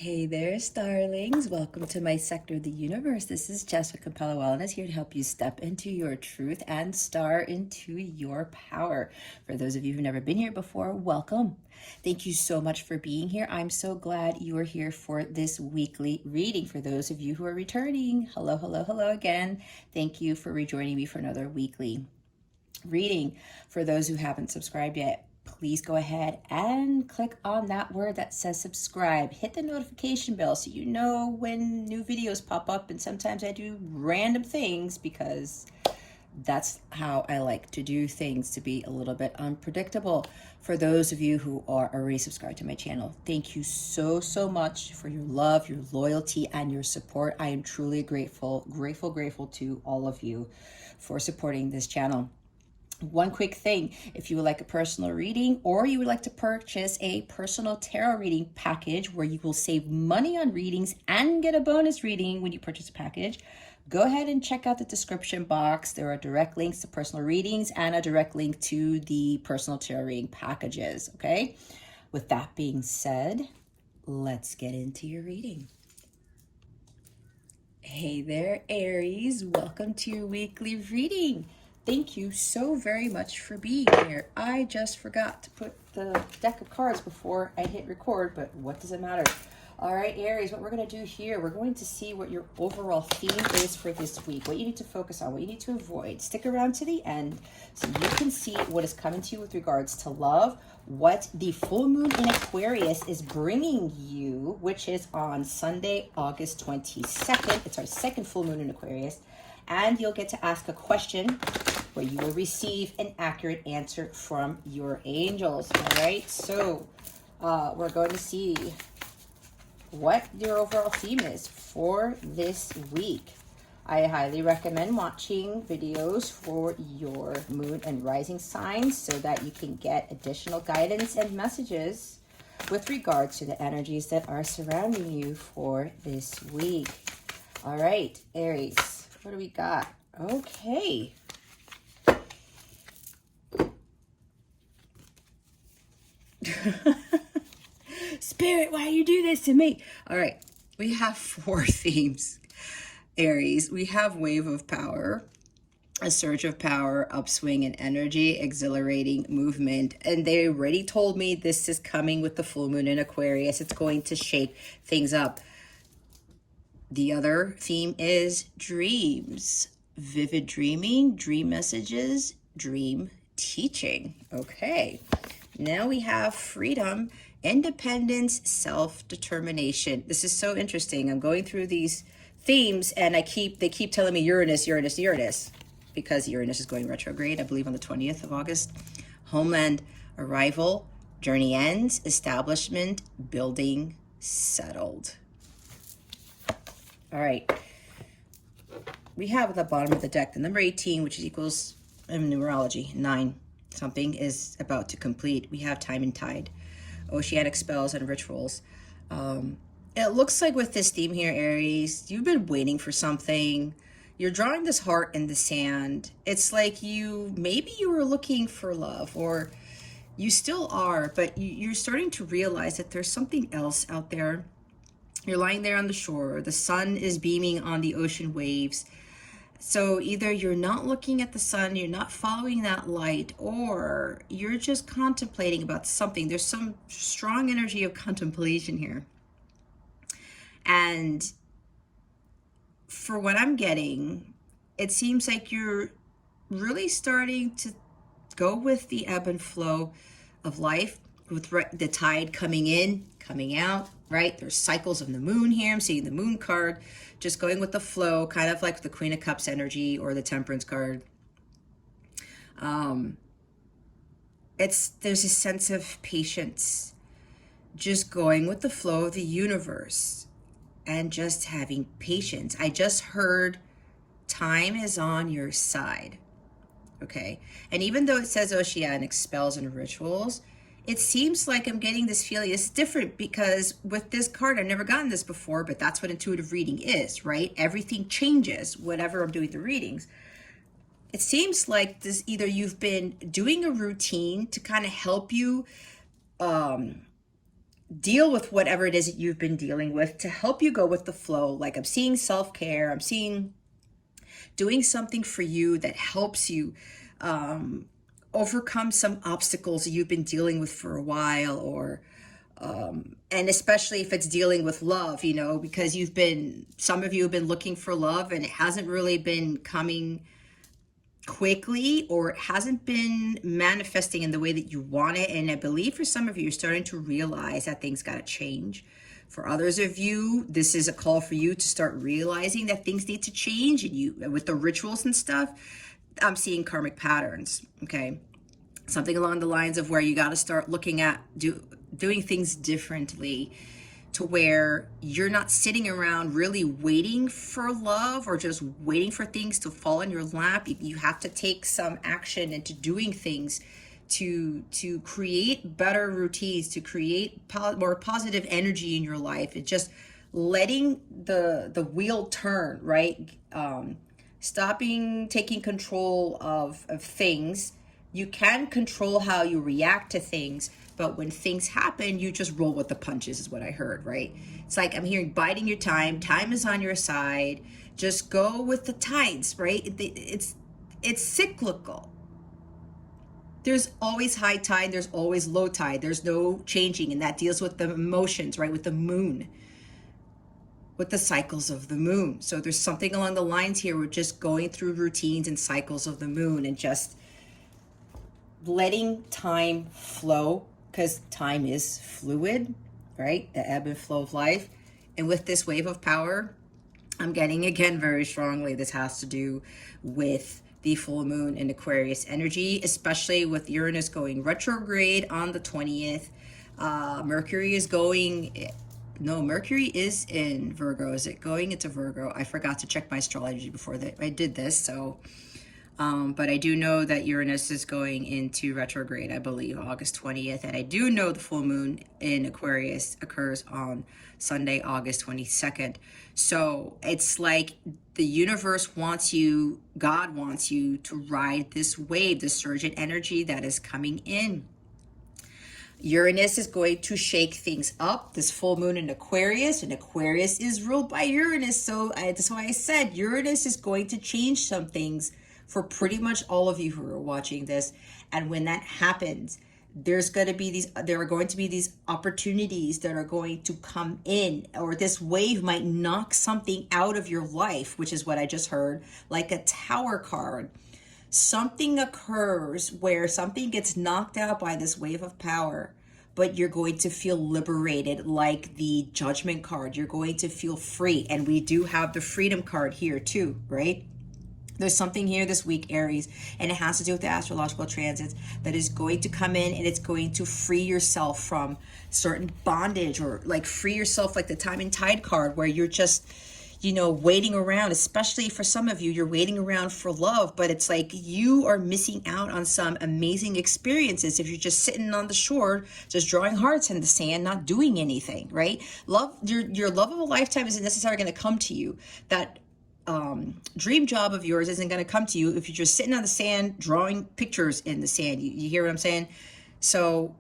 Hey there, starlings. Welcome to my sector of the universe. This is Jess with Capella Wellness, here to help you step into your truth and star into your power. For those of you who've never been here before, welcome. Thank you so much for being here. I'm so glad you are here for this weekly reading. For those of you who are returning, hello, hello, hello again. Thank you for rejoining me for another weekly reading. For those who haven't subscribed yet, please go ahead and click on that word that says subscribe. Hit the notification bell so you know when new videos pop up. And sometimes I do random things because that's how I like to do things, to be a little bit unpredictable. For those of you who are already subscribed to my channel, thank you so much for your love, your loyalty, and your support. I am truly grateful to all of you for supporting this channel. One quick thing, if you would like a personal reading or you would like to purchase a personal tarot reading package where you will save money on readings and get a bonus reading when you purchase a package, go ahead and check out the description box. There are direct links to personal readings and a direct link to the personal tarot reading packages, okay? With that being said, let's get into your reading. Hey there, Aries. Welcome to your weekly reading. Thank you so very much for being here. I just forgot to put the deck of cards before I hit record, but what does it matter? All right, Aries, what we're going to do here, we're going to see what your overall theme is for this week, what you need to focus on, what you need to avoid. Stick around to the end so you can see what is coming to you with regards to love, what the full moon in Aquarius is bringing you, which is on Sunday, August 22nd. It's our second full moon in Aquarius. And you'll get to ask a question where you will receive an accurate answer from your angels. All right, so we're going to see what your overall theme is for this week. I highly recommend watching videos for your moon and rising signs so that you can get additional guidance and messages with regards to the energies that are surrounding you for this week. All right, Aries. What do we got? Okay. Spirit, why you do this to me? All right. We have 4 themes. Aries, we have wave of power, a surge of power, upswing in energy, exhilarating movement. And they already told me this is coming with the full moon in Aquarius. It's going to shake things up. The other theme is dreams, vivid dreaming, dream messages, dream teaching. Okay, now we have freedom, independence, self-determination. This is so interesting. I'm going through these themes and they keep telling me Uranus, Uranus, Uranus, because Uranus is going retrograde, I believe on the 20th of August. Homeland, arrival, journey ends, establishment, building, settled. All right, we have at the bottom of the deck the number 18, which equals in numerology 9. Something is about to complete. We have time and tide, oceanic spells and rituals. It looks like with this theme here, Aries, you've been waiting for something. You're drawing this heart in the sand. It's like maybe you were looking for love, or you still are, but you're starting to realize that there's something else out there. You're lying there on the shore. The sun is beaming on the ocean waves. So either you're not looking at the sun, you're not following that light, or you're just contemplating about something. There's some strong energy of contemplation here. And for what I'm getting, it seems like you're really starting to go with the ebb and flow of life, with the tide coming in, coming out, right? There's cycles of the moon here. I'm seeing the moon card, just going with the flow, kind of like the Queen of Cups energy or the Temperance card. There's a sense of patience, just going with the flow of the universe and just having patience. I just heard time is on your side, okay? And even though it says oceanic spells and rituals, it seems like I'm getting this feeling. It's different because with this card, I've never gotten this before, but that's what intuitive reading is, right? Everything changes whenever I'm doing the readings. It seems like this, either you've been doing a routine to kind of help you deal with whatever it is that you've been dealing with to help you go with the flow. Like I'm seeing self-care, I'm seeing doing something for you that helps you overcome some obstacles that you've been dealing with for a while, or and especially if it's dealing with love, you know, because some of you have been looking for love and it hasn't really been coming quickly, or it hasn't been manifesting in the way that you want it. And I believe for some of you, you're starting to realize that things got to change. For others of you, this is a call for you to start realizing that things need to change. And you, with the rituals and stuff, I'm seeing karmic patterns, okay? Something along the lines of where you got to start looking at doing things differently, to where you're not sitting around really waiting for love or just waiting for things to fall in your lap. You have to take some action into doing things to create better routines, to create more positive energy in your life. It's just letting the wheel turn, right? Stopping taking control of things. You can control how you react to things, but when things happen, you just roll with the punches, is what I heard, right? It's like I'm hearing biding your time. Time is on your side. Just go with the tides, right? It's cyclical. There's always high tide. There's always low tide. There's no changing. And that deals with the emotions, right? With the moon, with the cycles of the moon. So there's something along the lines here. We're just going through routines and cycles of the moon and just letting time flow, because time is fluid, right? The ebb and flow of life. And with this wave of power, I'm getting again very strongly, this has to do with the full moon in Aquarius energy, especially with Uranus going retrograde on the 20th. Mercury is going, no, Mercury is in Virgo. Is it going into Virgo? I forgot to check my astrology before that I did this, so but I do know that Uranus is going into retrograde, I believe, August 20th. And I do know the full moon in Aquarius occurs on Sunday, August 22nd. So it's like the universe wants you, God wants you to ride this wave, the surge in energy that is coming in. Uranus is going to shake things up. This full moon in Aquarius, and Aquarius is ruled by Uranus. So that's why I said Uranus is going to change some things for pretty much all of you who are watching this. And when that happens, there are going to be these opportunities that are going to come in, or this wave might knock something out of your life, which is what I just heard, like a Tower card. Something occurs where something gets knocked out by this wave of power, but you're going to feel liberated, like the Judgment card. You're going to feel free. And we do have the Freedom card here too, right? There's something here this week, Aries, and it has to do with the astrological transits that is going to come in, and it's going to free yourself from certain bondage, or like free yourself, like the Time and Tide card, where you're just, you know, waiting around. Especially for some of you, you're waiting around for love, but it's like you are missing out on some amazing experiences if you're just sitting on the shore, just drawing hearts in the sand, not doing anything, right? Love, your love of a lifetime isn't necessarily going to come to you. That dream job of yours isn't going to come to you if you're just sitting on the sand drawing pictures in the sand. You hear what I'm saying? So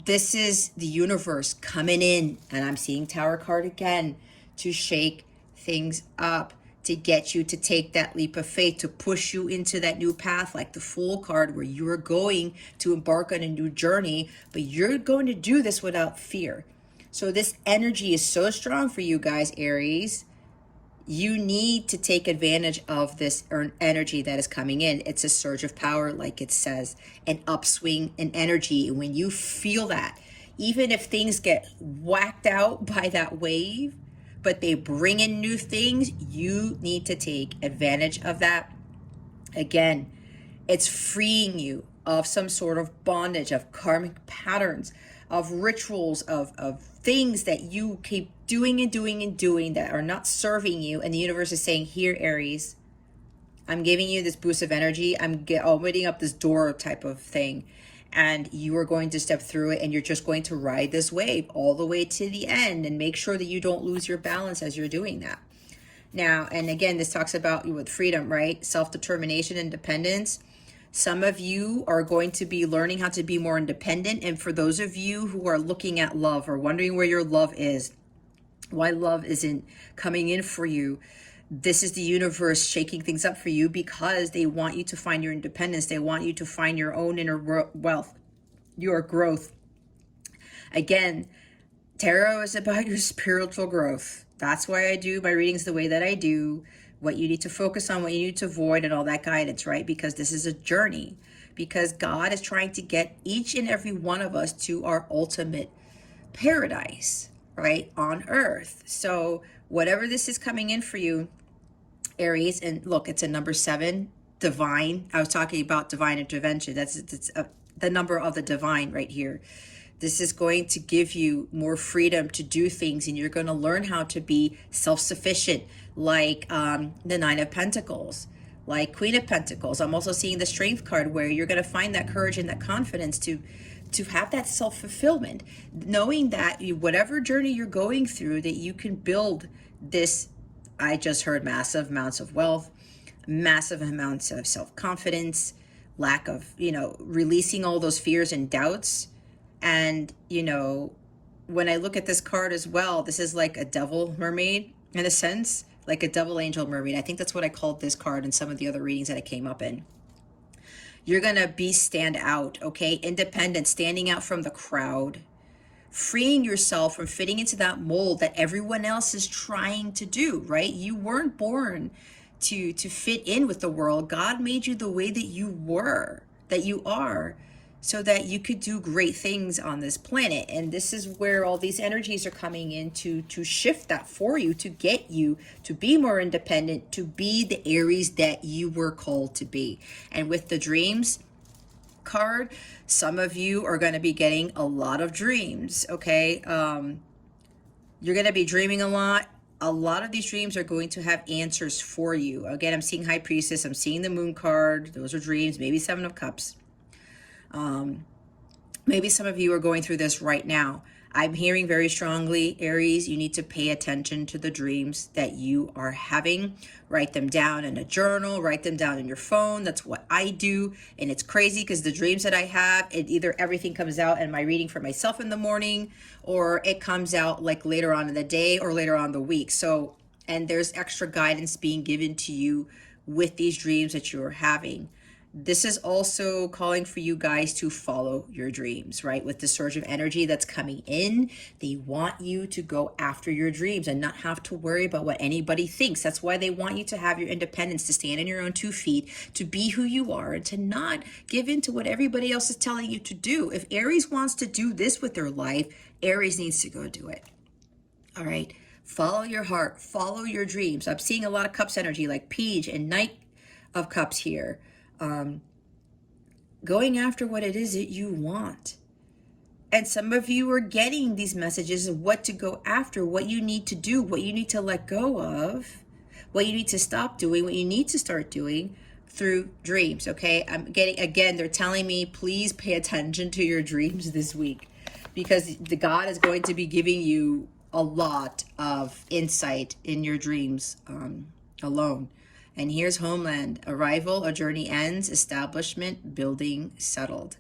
this is the universe coming in, and I'm seeing Tower card again, to shake things up, to get you to take that leap of faith, to push you into that new path, like the Fool card, where you're going to embark on a new journey, but you're going to do this without fear. So this energy is so strong for you guys, Aries. You need to take advantage of this energy that is coming in. It's a surge of power, like it says, an upswing in energy. And when you feel that, even if things get whacked out by that wave, but they bring in new things, you need to take advantage of that. Again, it's freeing you of some sort of bondage, of karmic patterns, of rituals, of things that you keep doing and doing and doing that are not serving you. And the universe is saying, here, Aries, I'm giving you this boost of energy. I'm opening up this door type of thing. And you are going to step through it, and you're just going to ride this wave all the way to the end, and make sure that you don't lose your balance as you're doing that. Now, and again, this talks about you with freedom, right? Self-determination, independence. Some of you are going to be learning how to be more independent. And for those of you who are looking at love or wondering where your love is, why love isn't coming in for you, this is the universe shaking things up for you because they want you to find your independence. They want you to find your own inner wealth, your growth. Again, tarot is about your spiritual growth. That's why I do my readings the way that I do, what you need to focus on, what you need to avoid, and all that guidance, right? Because this is a journey. Because God is trying to get each and every one of us to our ultimate paradise, right, on earth. So whatever this is coming in for you, Aries, and look, it's a number 7, divine. I was talking about divine intervention. That's the number of the divine right here. This is going to give you more freedom to do things, and you're going to learn how to be self-sufficient, like the 9 of Pentacles, like Queen of Pentacles. I'm also seeing the Strength card, where you're going to find that courage and that confidence to have that self-fulfillment, knowing that whatever journey you're going through, that you can build this. I just heard massive amounts of wealth, massive amounts of self-confidence, lack of, releasing all those fears and doubts. And, when I look at this card as well, this is like a devil mermaid in a sense, like a devil angel mermaid. I think that's what I called this card in some of the other readings that I came up in. You're going to stand out, okay? Independent, standing out from the crowd, freeing yourself from fitting into that mold that everyone else is trying to do, right? You weren't born to fit in with the world. God made you the way that you are, so that you could do great things on this planet. And this is where all these energies are coming in to shift that for you, to get you to be more independent, to be the Aries that you were called to be. And with the dreams card, some of you are going to be getting a lot of dreams, okay? You're going to be dreaming a lot. A lot of these dreams are going to have answers for you. Again, I'm seeing High Priestess. I'm seeing the Moon card. Those are dreams. Maybe 7 of Cups. Maybe some of you are going through this right now. I'm hearing very strongly, Aries, you need to pay attention to the dreams that you are having. Write them down in a journal, write them down in your phone. That's what I do. And it's crazy because the dreams that I have, either everything comes out in my reading for myself in the morning, or it comes out like later on in the day or later on in the week. So, and there's extra guidance being given to you with these dreams that you are having. This is also calling for you guys to follow your dreams, right? With the surge of energy that's coming in, they want you to go after your dreams and not have to worry about what anybody thinks. That's why they want you to have your independence, to stand on your own 2 feet, to be who you are, and to not give in to what everybody else is telling you to do. If Aries wants to do this with their life, Aries needs to go do it. All right? Follow your heart, follow your dreams. I'm seeing a lot of Cups energy, like Page and Knight of Cups here. Going after what it is that you want. And some of you are getting these messages of what to go after, what you need to do, what you need to let go of, what you need to stop doing, what you need to start doing through dreams, okay? I'm getting, again, they're telling me, please pay attention to your dreams this week, because the God is going to be giving you a lot of insight in your dreams alone. And here's Homeland. Arrival, a journey ends, establishment, building, settled.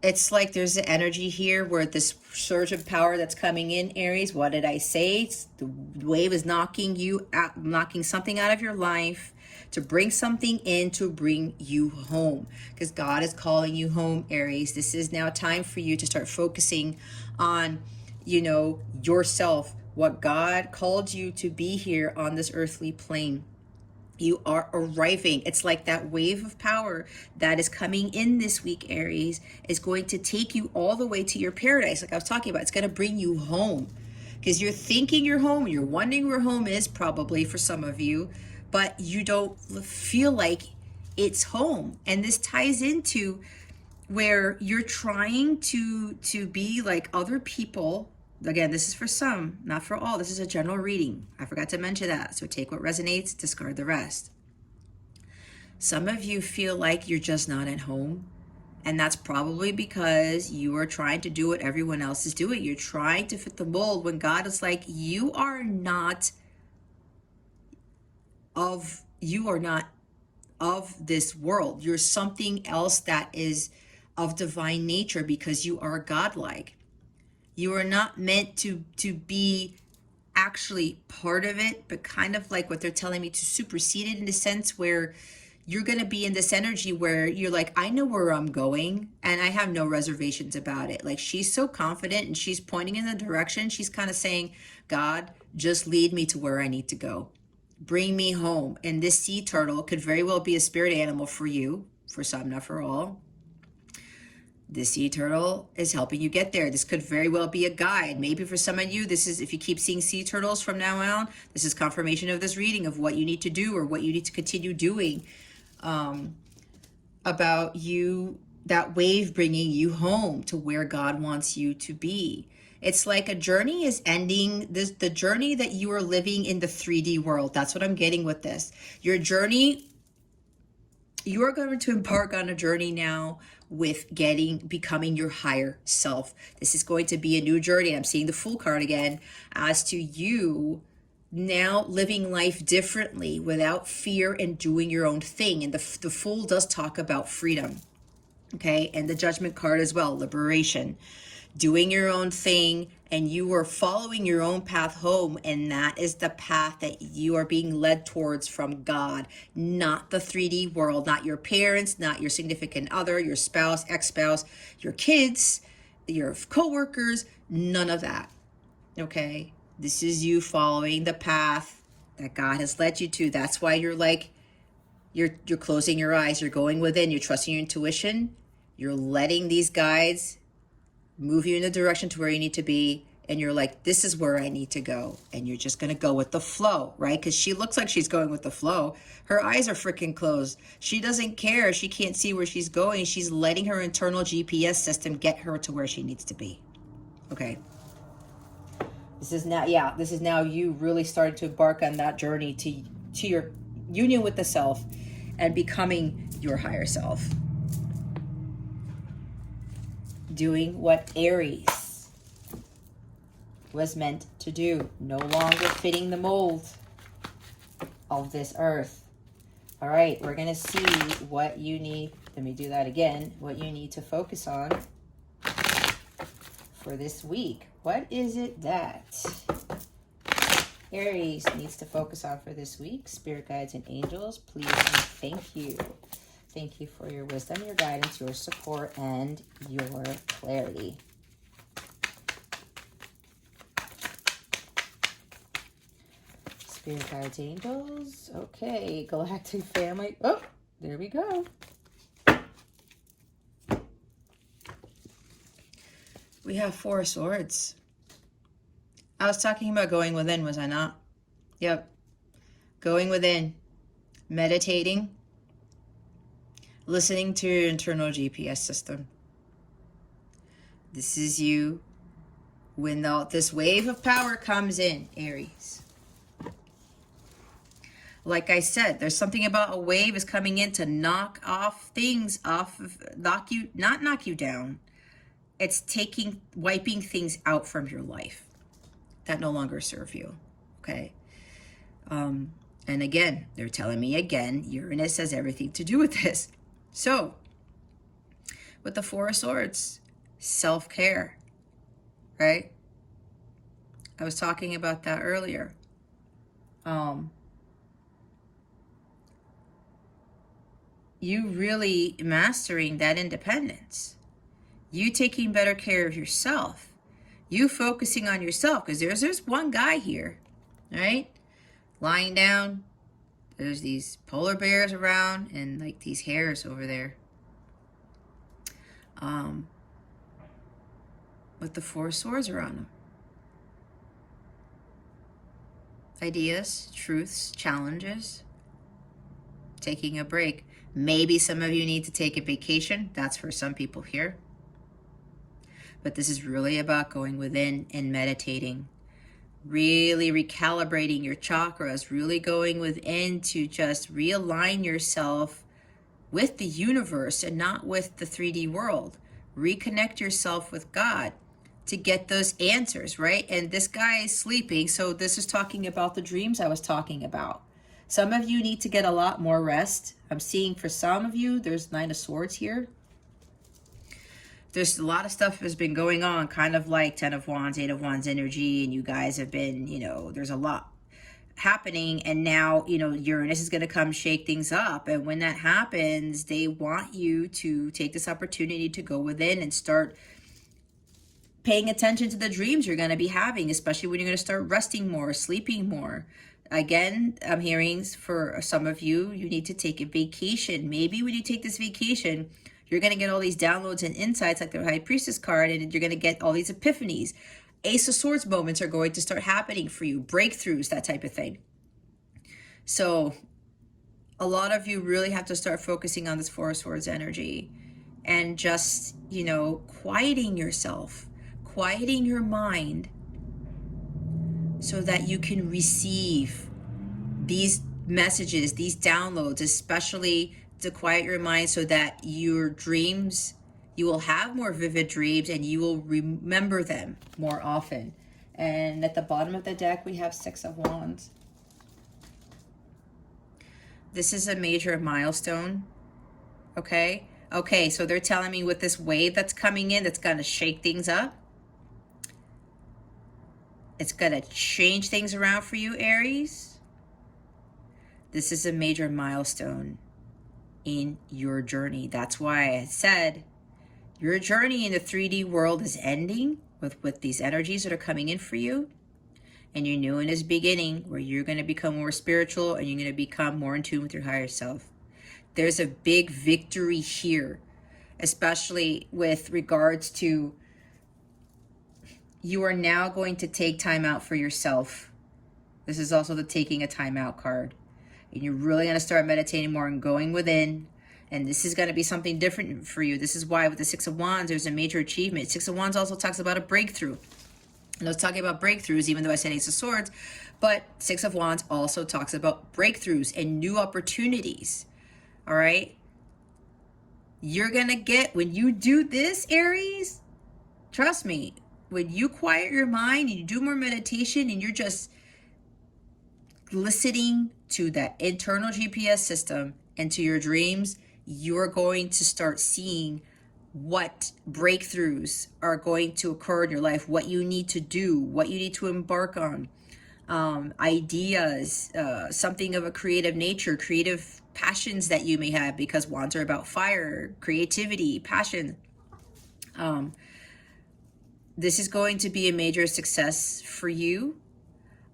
It's like there's an energy here where this surge of power that's coming in, Aries. What did I say? The wave is knocking you out, knocking something out of your life to bring something in, to bring you home. Because God is calling you home, Aries. This is now time for you to start focusing on, yourself, what God called you to be here on this earthly plane. You are arriving. It's like that wave of power that is coming in this week, Aries, is going to take you all the way to your paradise. Like I was talking about, it's going to bring you home, because you're thinking you're home. You're wondering where home is, probably for some of you, but you don't feel like it's home. And this ties into where you're trying to be like other people. Again, this is for some, not for all. This is a general reading. I forgot to mention that. So take what resonates, discard the rest. Some of you feel like you're just not at home. And that's probably because you are trying to do what everyone else is doing. You're trying to fit the mold when God is like, you are not of this world. You're something else that is of divine nature because you are godlike. You are not meant to be actually part of it, but kind of like what they're telling me, to supersede it in a sense where you're going to be in this energy where you're like, I know where I'm going and I have no reservations about it. Like, she's so confident and she's pointing in the direction. She's kind of saying, God, just lead me to where I need to go. Bring me home. And this sea turtle could very well be a spirit animal for you, for some, not for all. The sea turtle is helping you get there. This could very well be a guide. Maybe for some of you, this is, if you keep seeing sea turtles from now on, this is confirmation of this reading of what you need to do or what you need to continue doing, about you, that wave bringing you home to where God wants you to be. It's like a journey is ending, the journey that you are living in the 3D world. That's what I'm getting with this. Your journey, you are going to embark on a journey now with becoming your higher self. This is going to be a new journey. I'm seeing the Fool card again, as to you now living life differently without fear and doing your own thing. And the Fool does talk about freedom, okay? And the Judgment card as well, liberation, doing your own thing, and you are following your own path home, and that is the path that you are being led towards from God, not the 3D world, not your parents, not your significant other, your spouse, ex-spouse, your kids, your co-workers, none of that, okay? This is you following the path that God has led you to. That's why you're like, you're closing your eyes, you're going within, you're trusting your intuition, you're letting these guides move you in the direction to where you need to be, and you're like, this is where I need to go, and you're just going to go with the flow, right? Because she looks like she's going with the flow. Her eyes are freaking closed. She doesn't care. She can't see where she's going. She's letting her internal GPS system get her to where she needs to be. Okay. This is now you really starting to embark on that journey to your union with the self and becoming your higher self. Doing what Aries was meant to do. No longer fitting the mold of this earth. All right, we're going to see what you need. Let me do that again. What you need to focus on for this week. What is it that Aries needs to focus on for this week? Spirit guides and angels, please and thank you. Thank you for your wisdom, your guidance, your support, and your clarity. Spirit guides, angels. Okay, galactic family. Oh, there we go. We have Four of Swords. I was talking about going within, was I not? Yep. Going within. Meditating. Listening to your internal GPS system. This is you when this wave of power comes in, Aries. Like I said, there's something about a wave is coming in to knock off things off of, not knock you down. It's wiping things out from your life that no longer serve you, okay? And again, they're telling me again, Uranus has everything to do with this. So, with the Four of Swords, self-care, right? I was talking about that earlier. You really mastering that independence. You taking better care of yourself. You focusing on yourself, because there's one guy here, right? Lying down. There's these polar bears around and like these hares over there. With the Four of Swords around them. Ideas, truths, challenges. Taking a break. Maybe some of you need to take a vacation. That's for some people here. But this is really about going within and meditating. Really recalibrating your chakras, really going within to just realign yourself with the universe and not with the 3D world. Reconnect yourself with God to get those answers, right? And this guy is sleeping, so this is talking about the dreams I was talking about. Some of you need to get a lot more rest. I'm seeing for some of you, there's Nine of Swords here. There's a lot of stuff has been going on, kind of like Ten of Wands, Eight of Wands energy, and you guys have been, you know, there's a lot happening, and now, you know, Uranus is going to come shake things up. And when that happens, they want you to take this opportunity to go within and start paying attention to the dreams you're going to be having, especially when you're going to start resting more, sleeping more. Again, I'm hearing for some of you, you need to take a vacation. Maybe when you take this vacation, you're going to get all these downloads and insights like the High Priestess card, and you're going to get all these epiphanies. Ace of Swords moments are going to start happening for you, breakthroughs, that type of thing. So a lot of you really have to start focusing on this Four of Swords energy and just, you know, quieting yourself, quieting your mind so that you can receive these messages, these downloads, especially to quiet your mind so that your dreams, you will have more vivid dreams and you will remember them more often. And at the bottom of the deck, we have Six of Wands. This is a major milestone, okay? Okay, so they're telling me with this wave that's coming in, that's going to shake things up. It's going to change things around for you, Aries. This is a major milestone in your journey. That's why I said your journey in the 3D world is ending with these energies that are coming in for you. And your new one is beginning, where you're going to become more spiritual and you're going to become more in tune with your higher self. There's a big victory here, especially with regards to you are now going to take time out for yourself. This is also the taking a time out card. And you're really going to start meditating more and going within. And this is going to be something different for you. This is why with the Six of Wands, there's a major achievement. Six of Wands also talks about a breakthrough. And I was talking about breakthroughs, even though I said Ace of Swords. But Six of Wands also talks about breakthroughs and new opportunities. All right? You're going to get, when you do this, Aries, trust me, when you quiet your mind and you do more meditation and you're just listening to that internal GPS system and to your dreams, you're going to start seeing what breakthroughs are going to occur in your life, what you need to do, what you need to embark on, ideas, something of a creative nature, creative passions that you may have, because wands are about fire, creativity, passion. This is going to be a major success for you.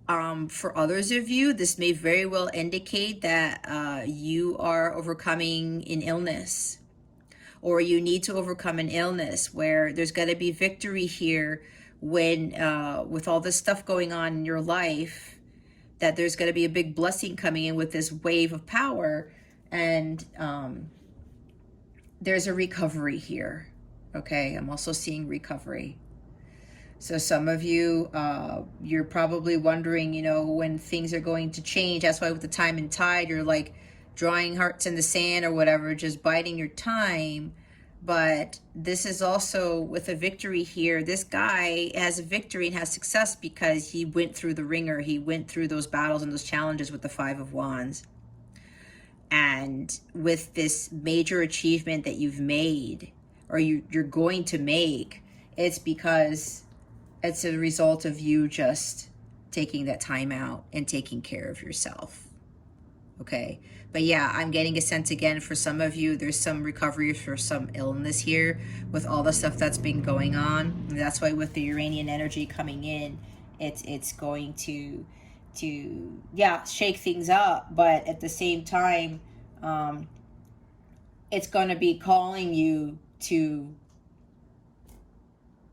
For others of you, this may very well indicate that you are overcoming an illness, or you need to overcome an illness, where there's going to be victory here when, with all this stuff going on in your life, that there's going to be a big blessing coming in with this wave of power. And there's a recovery here. Okay, I'm also seeing recovery. So some of you, you're probably wondering, you know, when things are going to change. That's why with the time and tide, you're like drawing hearts in the sand or whatever, just biding your time. But this is also with a victory here. This guy has a victory and has success because he went through the ringer. He went through those battles and those challenges with the Five of Wands. And with this major achievement that you've made, or you're going to make, it's because it's a result of you just taking that time out and taking care of yourself. Okay. But yeah, I'm getting a sense again for some of you, there's some recovery for some illness here with all the stuff that's been going on. And that's why with the Uranian energy coming in, it's going to yeah, shake things up. But at the same time, it's going to be calling you to.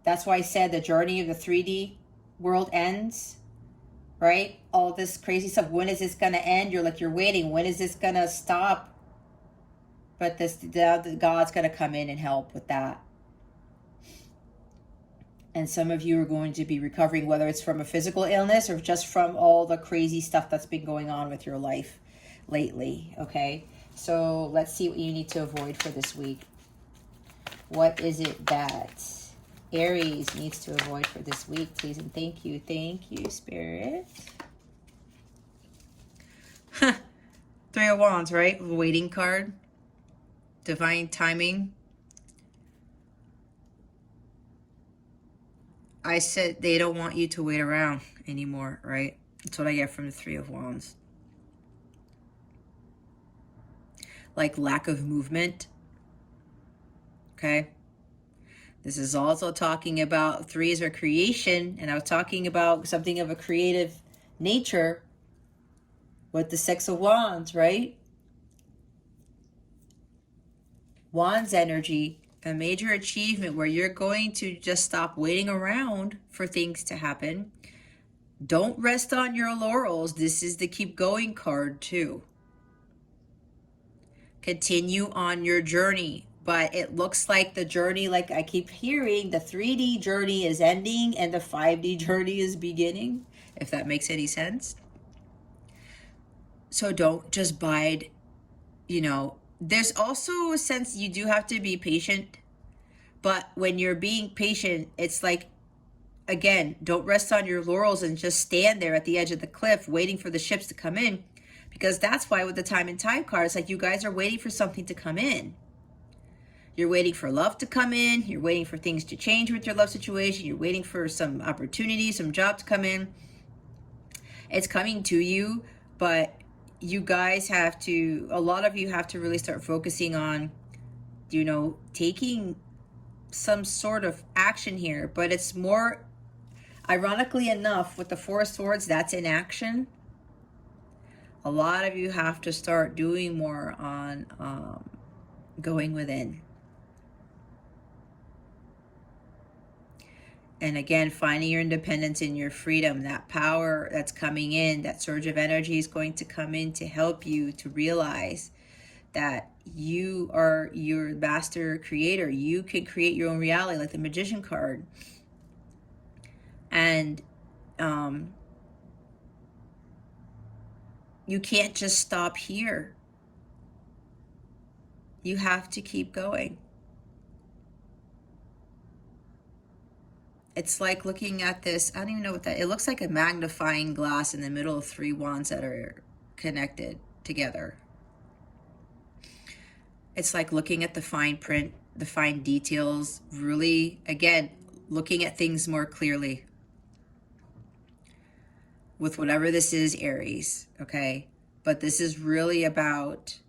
That's why I said the journey of the 3D world ends, right? All this crazy stuff. When is this going to end? You're like, you're waiting. When is this going to stop? But the God's going to come in and help with that. And some of you are going to be recovering, whether it's from a physical illness or just from all the crazy stuff that's been going on with your life lately, okay? So let's see what you need to avoid for this week. What is it that Aries needs to avoid for this week, please? And thank you, Spirit. Three of Wands, right? Waiting card. Divine timing. I said they don't want you to wait around anymore, right? That's what I get from the Three of Wands. Like lack of movement. Okay. This is also talking about threes are creation, and I was talking about something of a creative nature with the Six of Wands, right? Wands energy, a major achievement where you're going to just stop waiting around for things to happen. Don't rest on your laurels. This is the keep going card too. Continue on your journey. But it looks like the journey, like I keep hearing, the 3D journey is ending and the 5D journey is beginning, if that makes any sense. So don't just bide, you know. There's also a sense you do have to be patient. But when you're being patient, it's like, again, don't rest on your laurels and just stand there at the edge of the cliff waiting for the ships to come in. Because that's why with the Time and Tide card, it's like you guys are waiting for something to come in. You're waiting for love to come in. You're waiting for things to change with your love situation. You're waiting for some opportunity, some job to come in. It's coming to you, but you guys have to, a lot of you have to really start focusing on, you know, taking some sort of action here. But it's more, ironically enough, with the Four of Swords, that's inaction. A lot of you have to start doing more on going within. And again, finding your independence and your freedom, that power that's coming in, that surge of energy is going to come in to help you to realize that you are your master creator. You can create your own reality, like the Magician card. And you can't just stop here. You have to keep going. It's like looking at this, I don't even know what that, it looks like a magnifying glass in the middle of three wands that are connected together. It's like looking at the fine print, the fine details, really, again, looking at things more clearly. With whatever this is, Aries, okay? But this is really about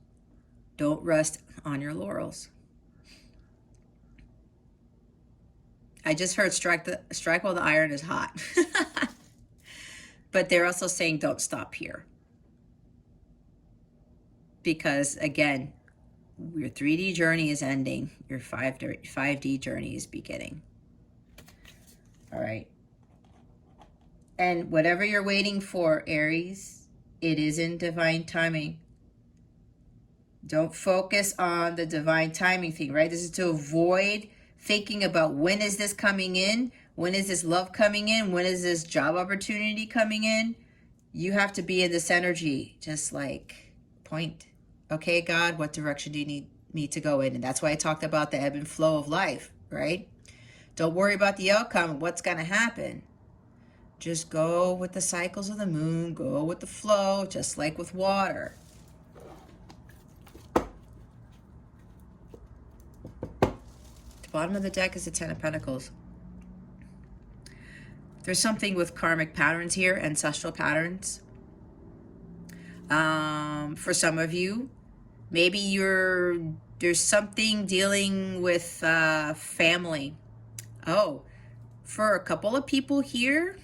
don't rest on your laurels. I just heard strike while the iron is hot. But they're also saying don't stop here. Because again, your 3D journey is ending. Your 5D journey is beginning. All right. And whatever you're waiting for, Aries, it is in divine timing. Don't focus on the divine timing thing, right? This is to avoid thinking about when is this coming in? When is this love coming in? When is this job opportunity coming in? You have to be in this energy, just like point. Okay, God, what direction do you need me to go in? And that's why I talked about the ebb and flow of life, right? Don't worry about the outcome, what's going to happen. Just go with the cycles of the moon, go with the flow, just like with water. Bottom of the deck is the Ten of Pentacles. There's something with karmic patterns here, ancestral patterns. For some of you, maybe there's something dealing with family. Oh, for a couple of people here,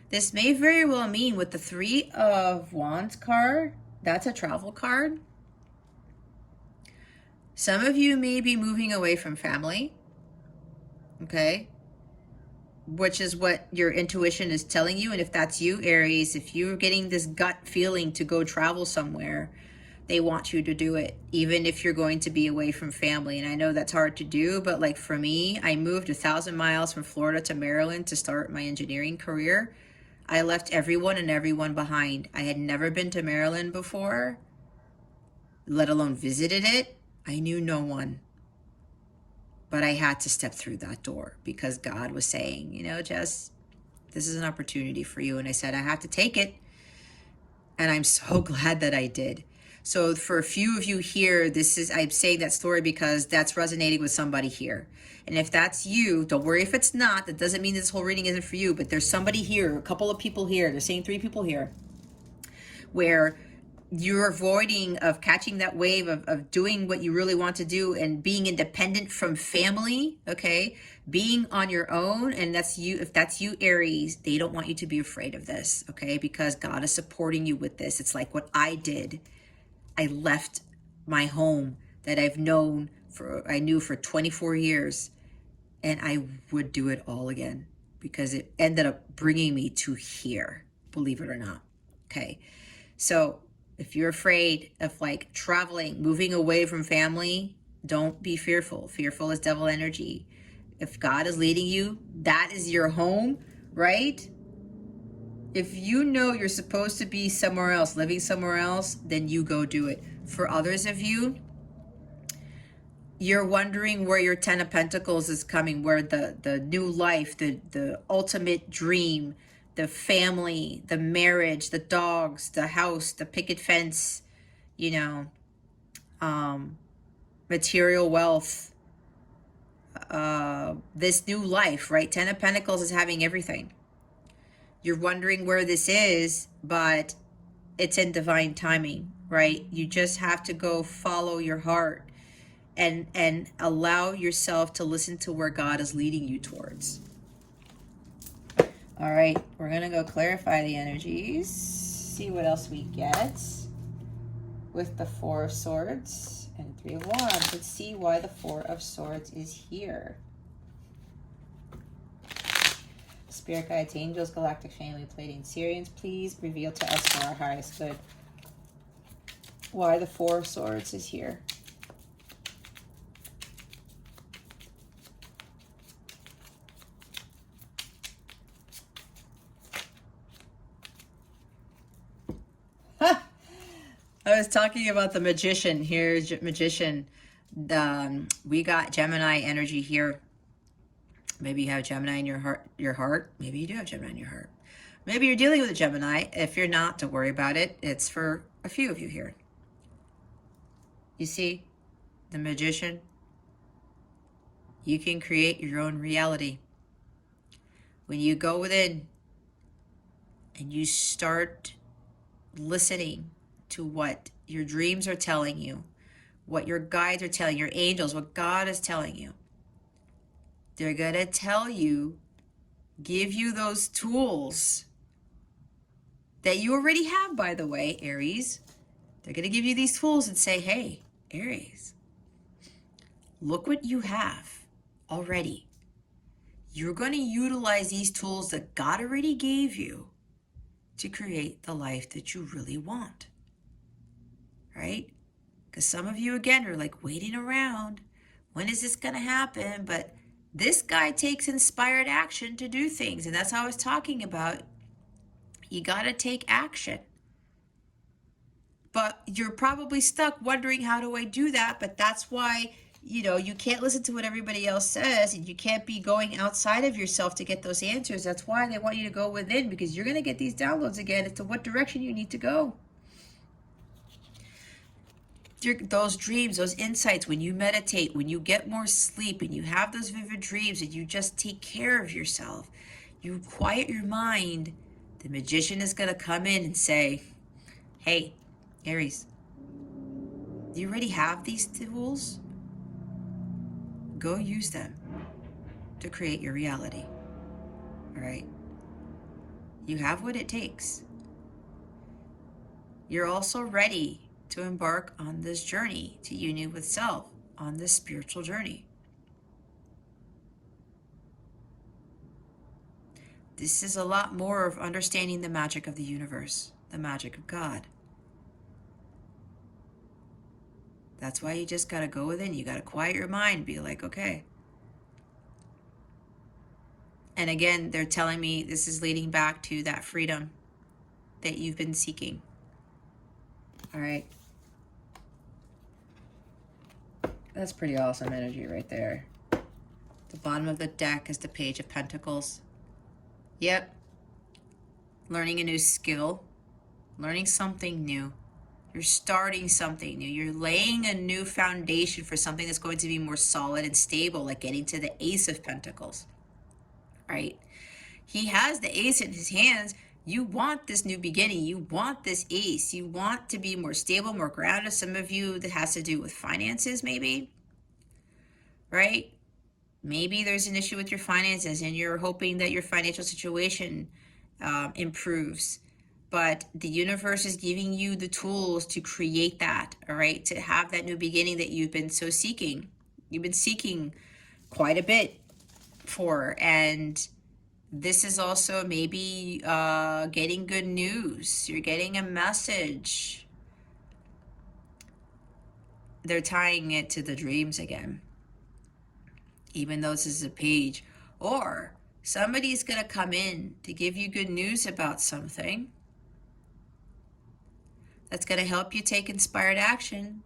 this may very well mean with the Three of Wands card, that's a travel card. Some of you may be moving away from family, okay? Which is what your intuition is telling you. And if that's you, Aries, if you're getting this gut feeling to go travel somewhere, they want you to do it, even if you're going to be away from family. And I know that's hard to do, but like for me, I moved 1,000 miles from Florida to Maryland to start my engineering career. I left everyone and everyone behind. I had never been to Maryland before, let alone visited it. I knew no one, but I had to step through that door because God was saying, you know, Jess, this is an opportunity for you. And I said, I have to take it. And I'm so glad that I did. So for a few of you here, I'm saying that story because that's resonating with somebody here. And if that's you, don't worry if it's not. That doesn't mean this whole reading isn't for you, but there's somebody here, a couple of people here, they're saying 3 people here, where you're avoiding of catching that wave of doing what you really want to do and being independent from family, okay? Being on your own, and that's you. If that's you, Aries, they don't want you to be afraid of this, okay? Because God is supporting you with this. It's like what I did. I left my home that I knew for 24 years, and I would do it all again because it ended up bringing me to here, believe it or not, okay? So if you're afraid of like traveling, moving away from family, don't be fearful. Fearful is devil energy. If God is leading you, that is your home, right? If you know you're supposed to be somewhere else, living somewhere else, then you go do it. For others of you, you're wondering where your 10 of Pentacles is coming, where the new life, the ultimate dream, the family, the marriage, the dogs, the house, the picket fence, you know, material wealth, this new life, right? 10 of Pentacles is having everything. You're wondering where this is, but it's in divine timing, right? You just have to go follow your heart and allow yourself to listen to where God is leading you towards. All right, we're going to go clarify the energies, see what else we get with the 4 of Swords and 3 of Wands. Let's see why the 4 of Swords is here. Spirit guides, angels, galactic family, Pleiadian, Sirians, please reveal to us for our highest good why the 4 of Swords is here. I was talking about the Magician. Here's Magician. We got Gemini energy here. Maybe you have Gemini in your heart. Maybe you do have Gemini in your heart. Maybe you're dealing with a Gemini. If you're not, don't worry about it. It's for a few of you here. You see, the Magician. You can create your own reality. When you go within and you start listening to what your dreams are telling you, what your guides are telling you, your angels, what God is telling you. They're going to tell you, give you those tools that you already have, by the way, Aries. They're going to give you these tools and say, hey, Aries, look what you have already. You're going to utilize these tools that God already gave you to create the life that you really want. Right? Because some of you, again, are like waiting around. When is this going to happen? But this guy takes inspired action to do things. And that's how I was talking about. You got to take action. But you're probably stuck wondering, how do I do that? But that's why, you know, you can't listen to what everybody else says. And you can't be going outside of yourself to get those answers. That's why they want you to go within. Because you're going to get these downloads again as to what direction you need to go. Those dreams, those insights, when you meditate, when you get more sleep, and you have those vivid dreams, and you just take care of yourself, you quiet your mind, the Magician is going to come in and say, hey, Aries, do you already have these tools? Go use them to create your reality. All right? You have what it takes. You're also ready to embark on this journey to union with self, on this spiritual journey. This is a lot more of understanding the magic of the universe, the magic of God. That's why you just got to go within. You got to quiet your mind, be like, okay. And again, they're telling me this is leading back to that freedom that you've been seeking. All right. That's pretty awesome energy right there. The bottom of the deck is the Page of Pentacles. Yep. Learning a new skill. learning something new. You're starting something new. You're laying a new foundation for something that's going to be more solid and stable, like getting to the Ace of Pentacles, right? He has the ace in his hands. You want this new beginning. You want this ace. You want to be more stable, more grounded. Some of you, that has to do with finances, maybe, right? Maybe there's an issue with your finances and you're hoping that your financial situation improves. But the universe is giving you the tools to create that, all right? To have that new beginning that you've been so seeking. You've been seeking quite a bit for. And this is also maybe getting good news. You're getting a message. They're tying it to the dreams again, even though this is a page. Or somebody's going to come in to give you good news about something that's going to help you take inspired action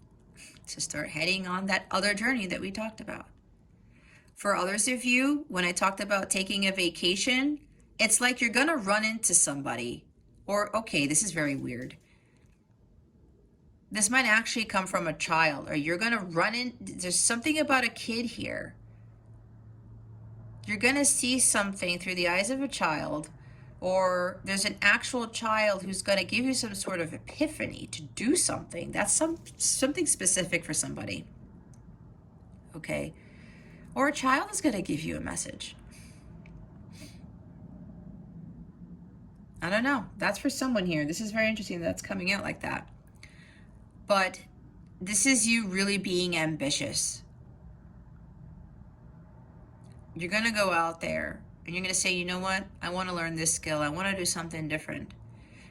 to start heading on that other journey that we talked about. For others of you, when I talked about taking a vacation, it's like you're going to run into somebody. Or, okay, this is very weird. This might actually come from a child, or you're going to run in. There's something about a kid here. You're going to see something through the eyes of a child, or there's an actual child who's going to give you some sort of epiphany to do something. That's something specific for somebody. Okay. Or a child is going to give you a message. I don't know. That's for someone here. This is very interesting that's coming out like that. But this is you really being ambitious. You're going to go out there and you're going to say, you know what? I want to learn this skill. I want to do something different.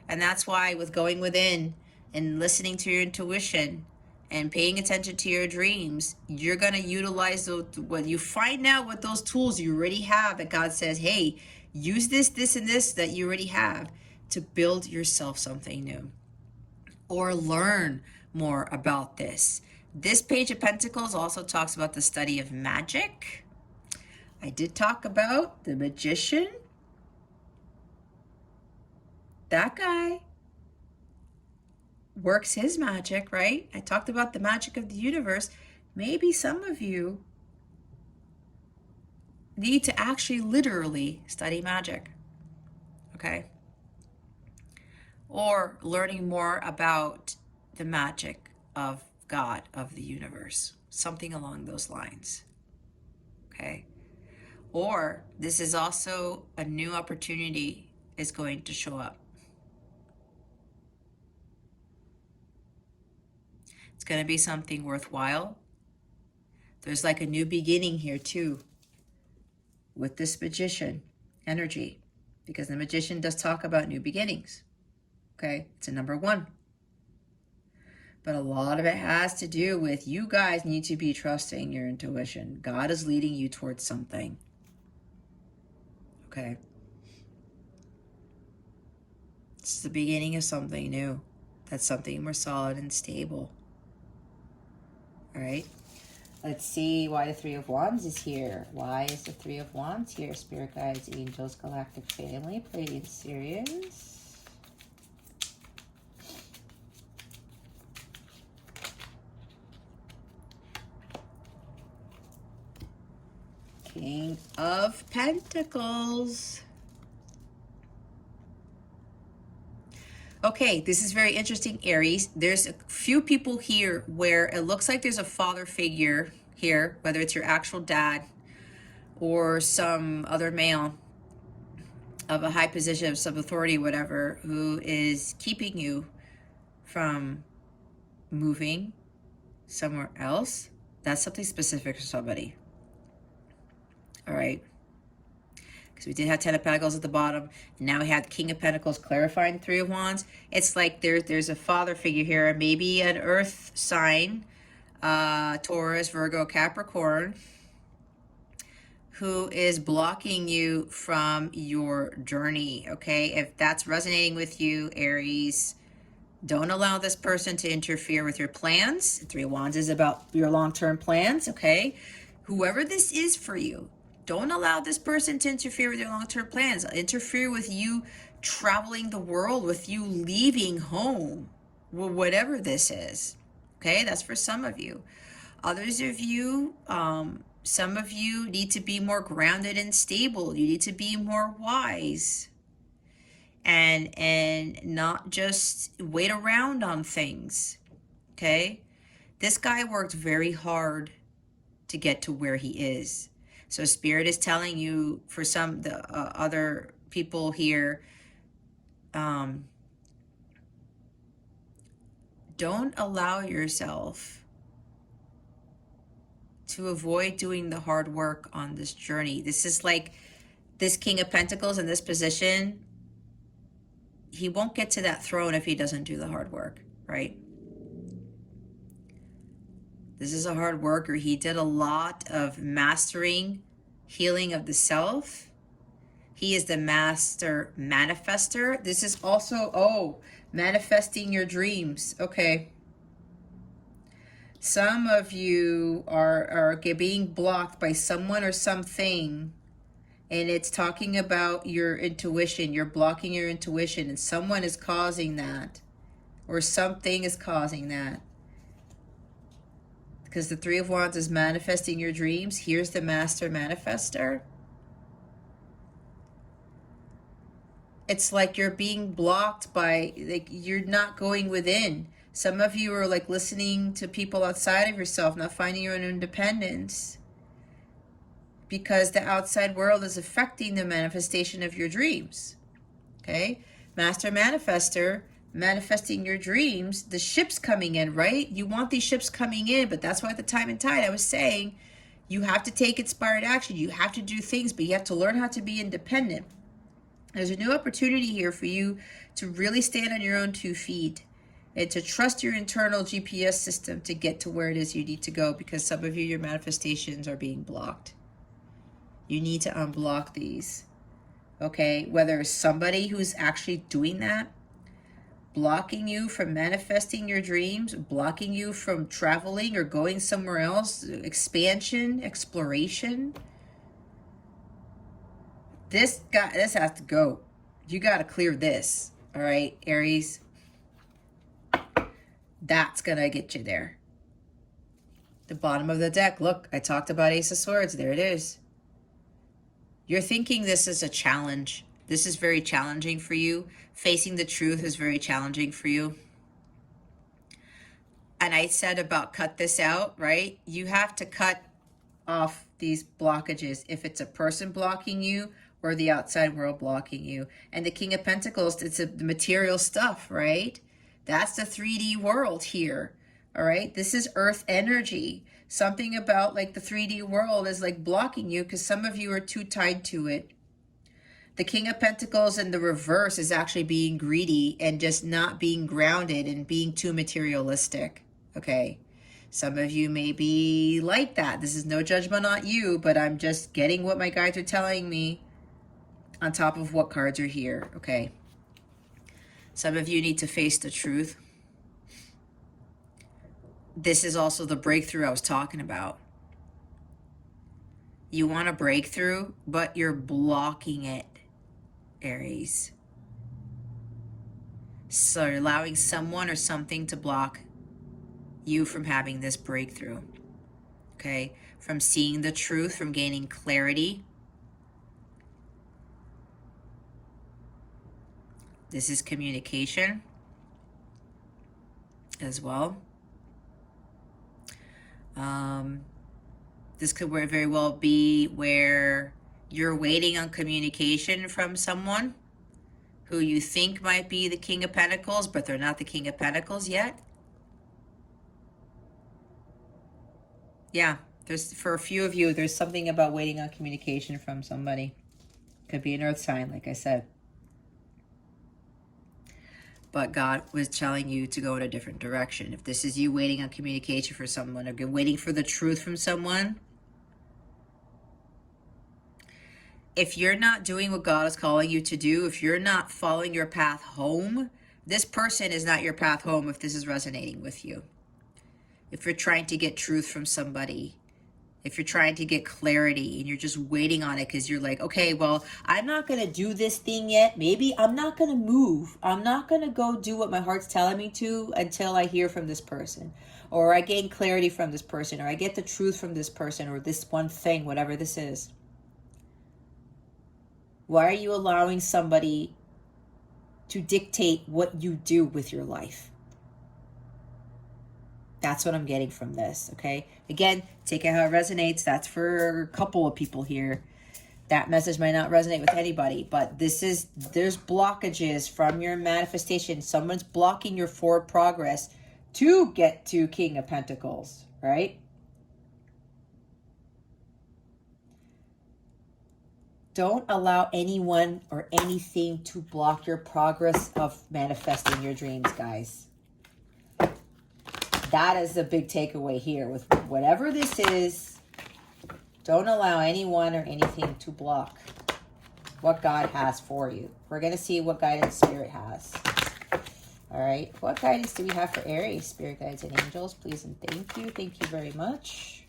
And that's why with going within and listening to your intuition and paying attention to your dreams, you're going to utilize those. When you find out what those tools you already have, that God says, hey, use this, this, and this that you already have to build yourself something new. Or learn more about this. This Page of Pentacles also talks about the study of magic. I did talk about the magician. That guy works his magic, right? I talked about the magic of the universe. Maybe some of you need to actually literally study magic, okay? Or learning more about the magic of God, of the universe, something along those lines, okay? Or this is also a new opportunity is going to show up. It's going to be something worthwhile. There's like a new beginning here too with this magician energy, because the magician does talk about new beginnings. Okay, it's a number one. But a lot of it has to do with you guys need to be trusting your intuition. God is leading you towards something. Okay. It's the beginning of something new. That's something more solid and stable. All right. Let's see why the Three of Wands is here. Why is the Three of Wands here? Spirit guides, angels, galactic family, Pleiadian Sirius. King of Pentacles. Okay, this is very interesting, Aries. There's a few people here where it looks like there's a father figure here, whether it's your actual dad or some other male of a high position of some authority, whatever, who is keeping you from moving somewhere else. That's something specific for somebody. All right. Because we did have 10 of Pentacles at the bottom, and now we have King of Pentacles clarifying 3 of Wands. It's like there's a father figure here, maybe an earth sign, Taurus, Virgo, Capricorn, who is blocking you from your journey, okay? If that's resonating with you, Aries, don't allow this person to interfere with your plans. 3 of Wands is about your long-term plans, okay? Whoever this is for you, Don't allow this person to interfere with your long-term plans. Interfere with you traveling the world, with you leaving home, well, whatever this is. Okay, that's for some of you. Others of you, some of you need to be more grounded and stable. You need to be more wise and not just wait around on things. Okay, this guy worked very hard to get to where he is. So Spirit is telling you, for some the other people here, don't allow yourself to avoid doing the hard work on this journey. This is like this King of Pentacles in this position. He won't get to that throne if he doesn't do the hard work, right? This is a hard worker. He did a lot of mastering, healing of the self. He is the master manifester. This is also, oh, manifesting your dreams. Okay. Some of you are being blocked by someone or something, and it's talking about your intuition. You're blocking your intuition, and someone is causing that, or something is causing that. Because the Three of Wands is manifesting your dreams. Here's the master manifester. It's like you're being blocked by, like, you're not going within. Some of you are like listening to people outside of yourself, not finding your own independence, because the outside world is affecting the manifestation of your dreams. Okay? Master manifester, manifesting your dreams. The ship's coming in, right? You want these ships coming in, but that's why at the time and tide I was saying you have to take inspired action. You have to do things, but you have to learn how to be independent. There's a new opportunity here for you to really stand on your own 2 feet and to trust your internal GPS system to get to where it is you need to go, because some of you, your manifestations are being blocked. You need to unblock these. Okay? Whether it's somebody who's actually doing that, blocking you from manifesting your dreams, blocking you from traveling or going somewhere else, expansion, exploration. This has to go. You got to clear this. All right, Aries. That's going to get you there. The bottom of the deck. Look, I talked about Ace of Swords. There it is. You're thinking this is a challenge. This is very challenging for you. Facing the truth is very challenging for you. And I said about cut this out, right? You have to cut off these blockages. If it's a person blocking you or the outside world blocking you. And the King of Pentacles, it's the material stuff, right? That's the 3D world here, all right? This is earth energy. Something about like the 3D world is like blocking you because some of you are too tied to it. The King of Pentacles in the reverse is actually being greedy and just not being grounded and being too materialistic, okay? Some of you may be like that. This is no judgment on you, but I'm just getting what my guides are telling me on top of what cards are here, okay? Some of you need to face the truth. This is also the breakthrough I was talking about. You want a breakthrough, but you're blocking it, Aries. So you're allowing someone or something to block you from having this breakthrough, okay? From seeing the truth, from gaining clarity. This is communication as well. This could very well be where you're waiting on communication from someone who you think might be the King of Pentacles, but they're not the King of Pentacles yet. Yeah, for a few of you, there's something about waiting on communication from somebody. Could be an earth sign, like I said. But God was telling you to go in a different direction. If this is you waiting on communication for someone, or waiting for the truth from someone, if you're not doing what God is calling you to do, if you're not following your path home, this person is not your path home if this is resonating with you. If you're trying to get truth from somebody, If you're trying to get clarity and you're just waiting on it because you're like, okay, well, I'm not going to do this thing yet. Maybe I'm not going to move. I'm not going to go do what my heart's telling me to until I hear from this person, or I gain clarity from this person, or I get the truth from this person, or this one thing, whatever this is. Why are you allowing somebody to dictate what you do with your life? That's what I'm getting from this, okay? Again, take it how it resonates. That's for a couple of people here. That message might not resonate with anybody, but there's blockages from your manifestation. Someone's blocking your forward progress to get to King of Pentacles, right? Don't allow anyone or anything to block your progress of manifesting your dreams, guys. That is the big takeaway here with whatever this is. Don't allow anyone or anything to block what God has for you. We're going to see what guidance Spirit has. All right. What guidance do we have for Aries? Spirit guides and angels, please and thank you. Thank you very much.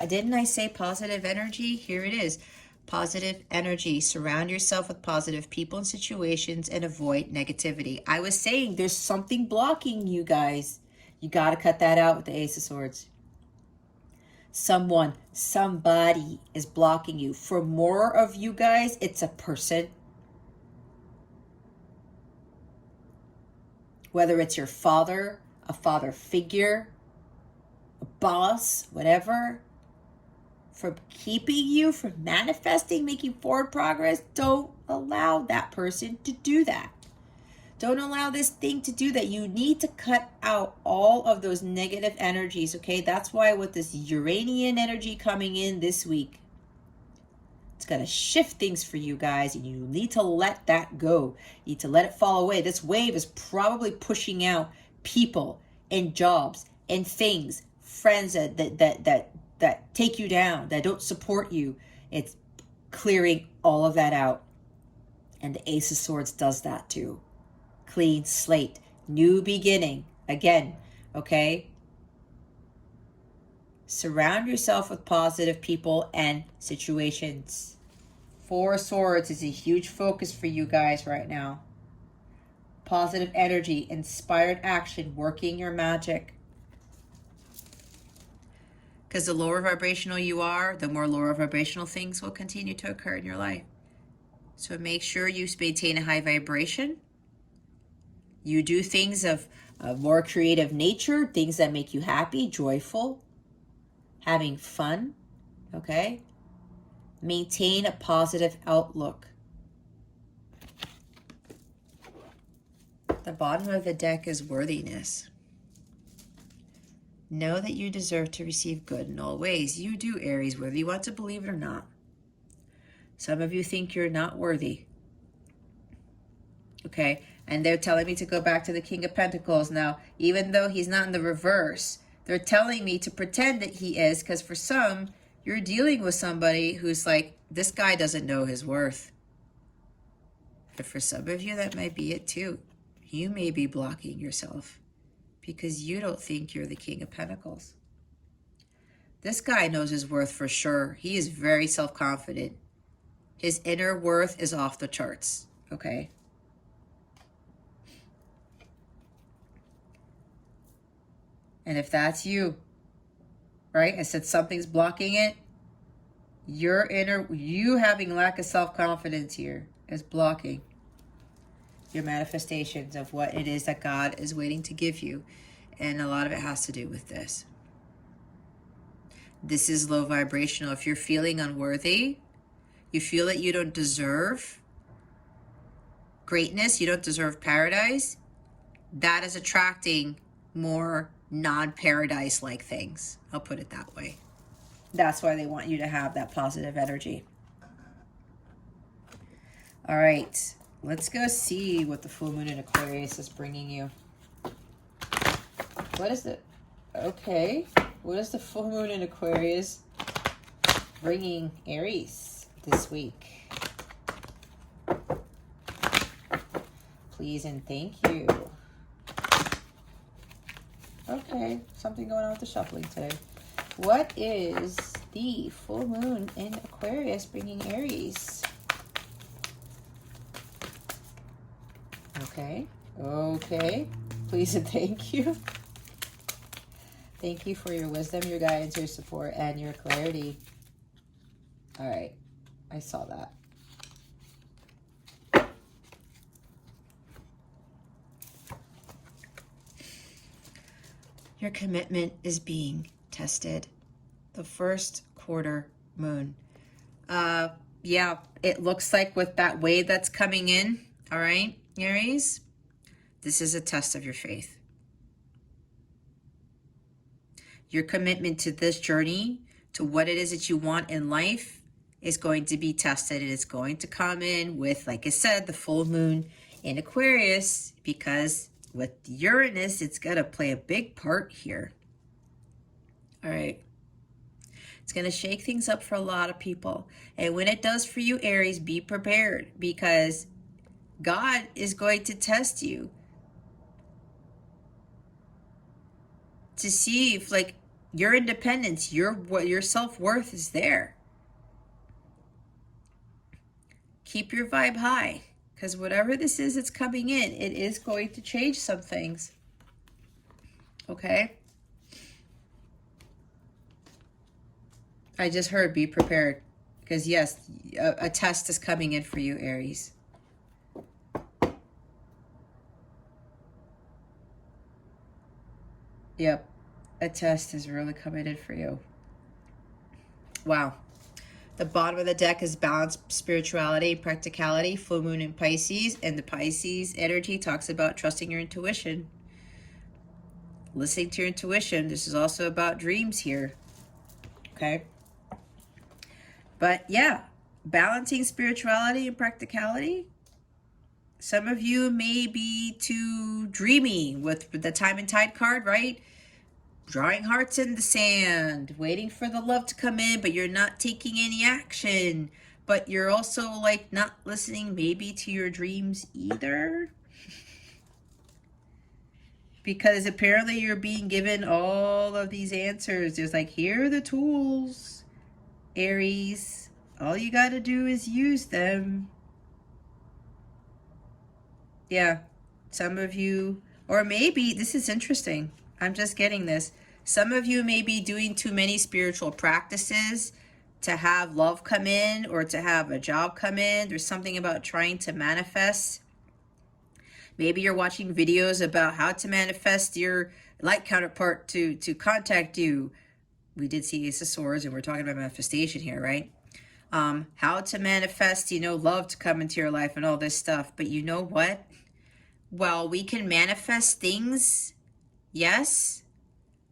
Didn't I say positive energy? Here it is. Positive energy. Surround yourself with positive people and situations and avoid negativity. I was saying there's something blocking you guys. You got to cut that out with the Ace of Swords. Somebody is blocking you. For more of you guys, it's a person. Whether it's your father, a father figure, a boss, whatever. From keeping you from manifesting, making forward progress, don't allow that person to do that. Don't allow this thing to do that. You need to cut out all of those negative energies, okay? That's why with this Uranian energy coming in this week, it's going to shift things for you guys, and you need to let that go. You need to let it fall away. This wave is probably pushing out people and jobs and things, friends that take you down, that don't support you. It's clearing all of that out. And the Ace of Swords does that too. Clean slate, new beginning again, okay? Surround yourself with positive people and situations. 4 of Swords is a huge focus for you guys right now. Positive energy, inspired action, working your magic. Because the lower vibrational you are, the more lower vibrational things will continue to occur in your life. So make sure you maintain a high vibration. You do things of a more creative nature, things that make you happy, joyful, having fun, okay? Maintain a positive outlook. The bottom of the deck is worthiness. Know that you deserve to receive good in all ways. You do, Aries, whether you want to believe it or not. Some of you think you're not worthy. Okay, and they're telling me to go back to the King of Pentacles. Now, even though he's not in the reverse, they're telling me to pretend that he is, because for some, you're dealing with somebody who's like, this guy doesn't know his worth. But for some of you, that might be it too. You may be blocking yourself because you don't think you're the King of Pentacles. This guy knows his worth for sure. He is very self-confident. His inner worth is off the charts, okay? And if that's you, right? I said something's blocking it. You having lack of self-confidence here is blocking your manifestations of what it is that God is waiting to give you. And a lot of it has to do with this. This is low vibrational. If you're feeling unworthy, you feel that you don't deserve greatness, you don't deserve paradise, that is attracting more non-paradise-like things. I'll put it that way. That's why they want you to have that positive energy. All right, let's go see what the full moon in Aquarius is bringing you. What is it? Okay, what is the full moon in Aquarius bringing Aries this week? Please and thank you. Okay, something going on with the shuffling today. What is the full moon in Aquarius, bringing Aries. Okay. Okay. Please and thank you. Thank you for your wisdom, your guidance, your support, and your clarity. All right. I saw that. Your commitment is being tested. The first quarter moon. Yeah, it looks like with that wave that's coming in, all right, Aries, this is a test of your faith. Your commitment to this journey, to what it is that you want in life, is going to be tested. And it's going to come in with, like I said, the full moon in Aquarius, because with Uranus, it's going to play a big part here. All right. It's going to shake things up for a lot of people. And when it does for you, Aries, be prepared, because God is going to test you to see if, like, your independence, your self-worth is there. Keep your vibe high, because whatever this is that's coming in, it is going to change some things. Okay? I just heard be prepared, because yes, a test is coming in for you, Aries. Yep, a test is really coming in for you. Wow. The bottom of the deck is balanced spirituality, practicality, full moon in Pisces, and the Pisces energy talks about trusting your intuition. Listening to your intuition. This is also about dreams here. Okay? But yeah, balancing spirituality and practicality. Some of you may be too dreamy with the time and tide card, right? Drawing hearts in the sand, waiting for the love to come in, but you're not taking any action. But you're also like not listening maybe to your dreams either. Because apparently you're being given all of these answers. There's like, here are the tools, Aries. All you got to do is use them. Yeah, some of you, or maybe, this is interesting. I'm just getting this. Some of you may be doing too many spiritual practices to have love come in or to have a job come in. There's something about trying to manifest. Maybe you're watching videos about how to manifest your light counterpart to contact you. We did see Ace of Swords, and we're talking about manifestation here, right? How to manifest, love to come into your life and all this stuff. But you know what? Well, we can manifest things, yes,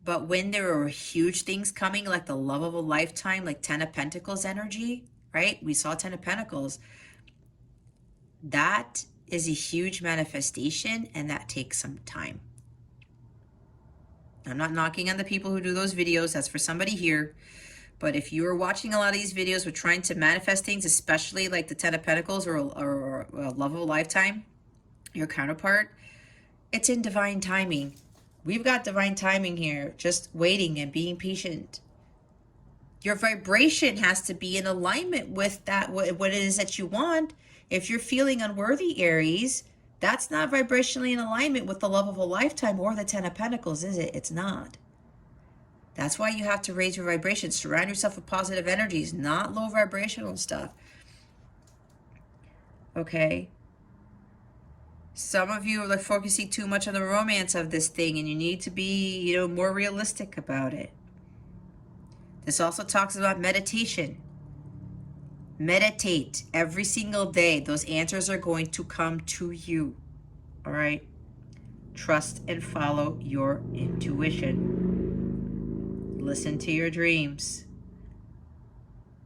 but when there are huge things coming, like the love of a lifetime, like 10 of Pentacles energy, right? We saw 10 of Pentacles. That is a huge manifestation, and that takes some time. I'm not knocking on the people who do those videos. That's for somebody here. But if you're watching a lot of these videos with trying to manifest things, especially like the 10 of Pentacles or love of a lifetime, your counterpart, it's in divine timing. We've got divine timing here, just waiting and being patient. Your vibration has to be in alignment with that, what it is that you want. If you're feeling unworthy, Aries, that's not vibrationally in alignment with the love of a lifetime or the 10 of Pentacles, is it? It's not. That's why you have to raise your vibration. Surround yourself with positive energies, not low vibrational stuff. Okay? Some of you are like focusing too much on the romance of this thing, and you need to be, more realistic about it. This also talks about meditation. Meditate every single day. Those answers are going to come to you. All right? Trust and follow your intuition. Listen to your dreams.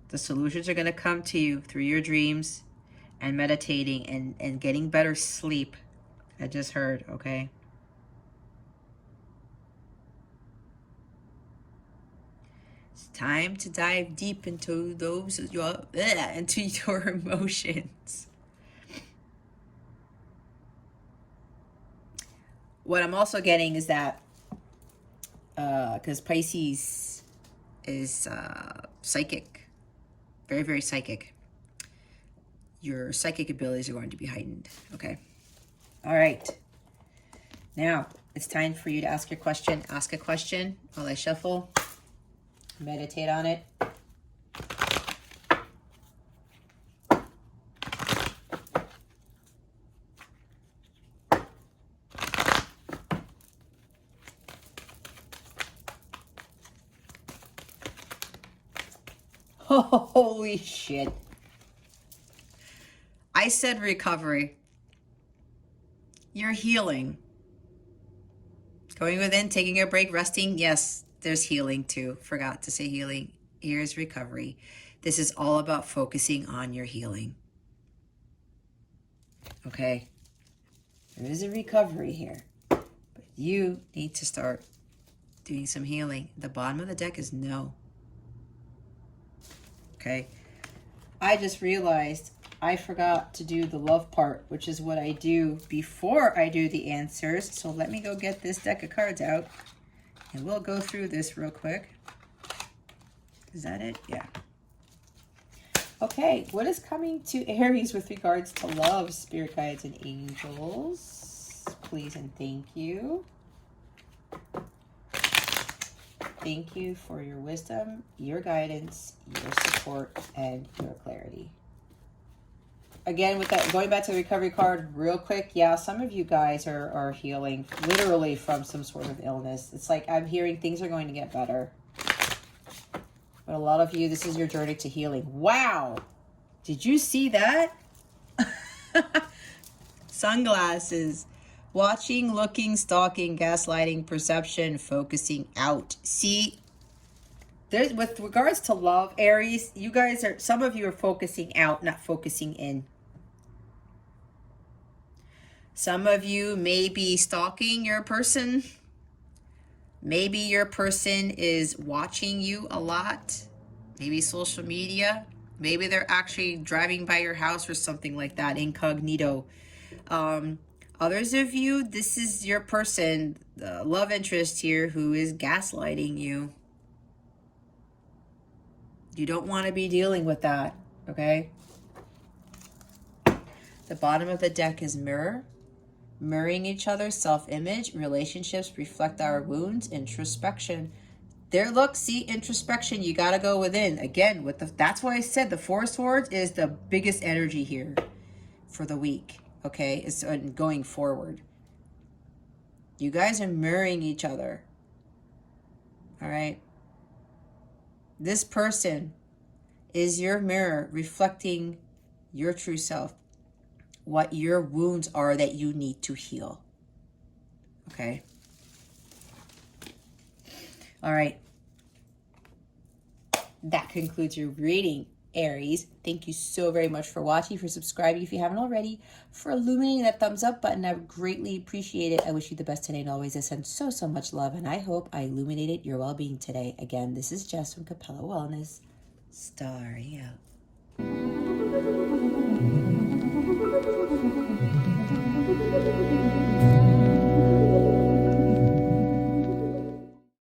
The solutions are going to come to you through your dreams and meditating and getting better sleep. I just heard, okay? It's time to dive deep into into your emotions. What I'm also getting is that because Pisces is psychic. Very, very psychic. Your psychic abilities are going to be heightened. Okay. All right. Now, it's time for you to ask your question. Ask a question while I shuffle. Meditate on it. Holy shit. I said recovery. You're healing. Going within, taking a break, resting. Yes, there's healing too. Forgot to say healing. Here's recovery. This is all about focusing on your healing. Okay? There is a recovery here. But you need to start doing some healing. The bottom of the deck is no. Okay? I just realized I forgot to do the love part, which is what I do before I do the answers. So let me go get this deck of cards out, and we'll go through this real quick. Is that it? Yeah. Okay, what is coming to Aries with regards to love, spirit guides, and angels? Please and thank you. Thank you for your wisdom, your guidance, your support, and your clarity. Again, with that, going back to the recovery card real quick, yeah, some of you guys are healing literally from some sort of illness. It's like I'm hearing things are going to get better. But a lot of you, this is your journey to healing. Wow! Did you see that? Sunglasses. Watching, looking, stalking, gaslighting, perception, focusing out. See, there's, with regards to love, Aries, you guys are, some of you are focusing out, not focusing in. Some of you may be stalking your person. Maybe your person is watching you a lot. Maybe social media. Maybe they're actually driving by your house or something like that, incognito. Others of you, this is your person, the love interest here, who is gaslighting you. You don't want to be dealing with that, okay? The bottom of the deck is mirror. Mirroring each other's self-image, relationships reflect our wounds, introspection. There, look, see, introspection, you got to go within. Again, with the, that's why I said the Four of Swords is the biggest energy here for the week, okay? It's going forward. You guys are mirroring each other, all right? This person is your mirror reflecting your true self, what your wounds are that you need to heal. Okay? All right. That concludes your reading, Aries. Thank you so very much for watching, for subscribing if you haven't already, for illuminating that thumbs up button. I would greatly appreciate it. I wish you the best today and always. I send so, so much love, and I hope I illuminated your well-being today. Again, this is Jess from Capella Wellness. Starry out.